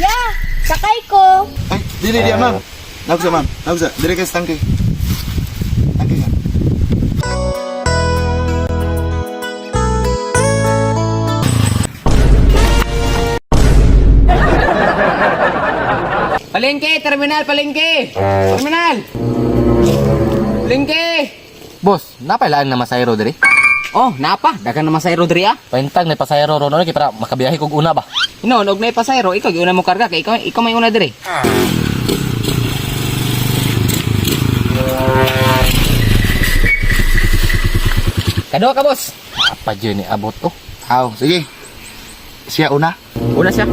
Yeah, sakay ko. Ay, dili dia, ma'am. Nagsa, ma'am. Nagsa. Dili kay tangke. Tangke ka. Palengke, terminal, palengke. Terminal. Palengke. Boss, napailaan na masayro diri. Oh, napa? Dagan naman sa Rodri ah. Paintag na pasayro ron kay para makabiyahe kog una ba. Ino, og na pasayro, ikaw giuna mo karga kay ikaw may una dire. Kado ka, boss. Apa dyan ni abot to? Aw, sige. Siya una. Una siya.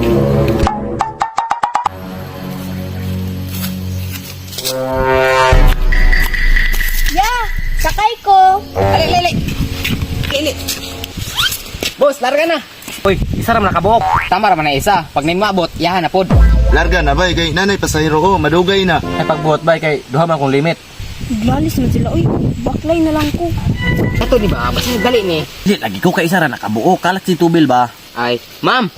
Yeah, sakay ko. Ali. Lili. Boss, larga na. Uy, isa ra man nakabuok. Tama ra man na isa. Pag nimabot, yahan na pod. Larga na bay kay nanay pasahero ko, madugay na. Ay pagbuot bay kay duha man kong limit. Glalis na sila. Uy, baklay na lang ko. Ato di ba? Basta dali ni. Di lagi ko kay isa ra nakabuok, kalat si tubil ba. Ay, ma'am.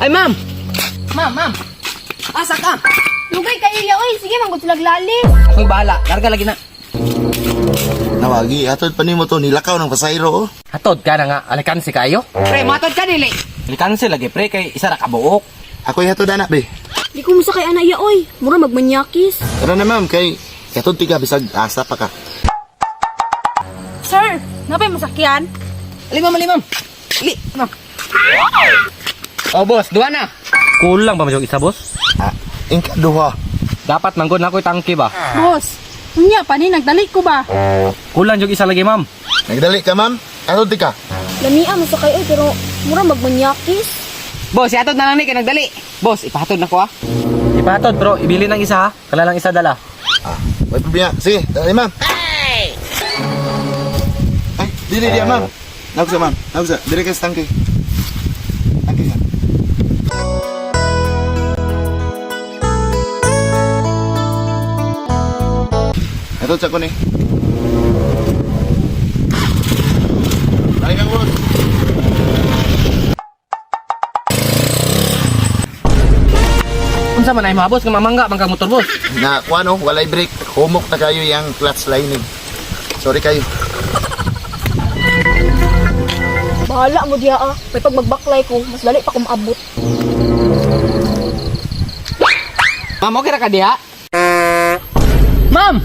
Ay, ma'am. Ma'am. Asa ka? Lugay kayo ya. Uy, sige manggod sila glalis. Ako'y bahala. Larga lagi na. Nawagi, atod pa nimo to nilakaw ng pasahero oh. Hatod ka na nga, alikansi kayo. Pre, matod ka dili. Alikansi lagi pre kay isa ra kabuok. Ako'y hatod anak be. Di ko musakay ana ya. Uy, mura magmanyakis. Tara na ma'am kay katod tiga bisag asa pa ka. Sir, napay masakyan? Limam. Li, ma'am. Oh, boss, duwa na. Kulang ba mo isa boss? Ah, ingka duha. Dapat manggod na ko'y tangke ba. Boss, unya pa ni nagdali ko ba? Kulang jud isa lagi ma'am. Nagdali ka ma'am? Atod tika. Lamia masakay oy pero mura magmanyakis. Boss, ihatod na lang ni kay nagdali. Boss, ipahatod na ko ah. Ipahatod bro, ibili ng isa ha. Kala lang isa dala. Ah, may problema. Sige, dali ma'am. Ay, dili dia ma'am. Nagsa ma'am. Nagsa. Dili kay tangke. Tangke ka. Atod sa ko ni. Dali kang boss. Unsa man ay mga boss, nga mamangga man kang motor boss. Na kuano, walay brake. Humok na kayo yung clutch lining. Sorry kayo. Bahala mo diha ah. May pag magbaklay ko, mas dali pa ko maabot. Ma'am, okay ra ka diha? Ma'am!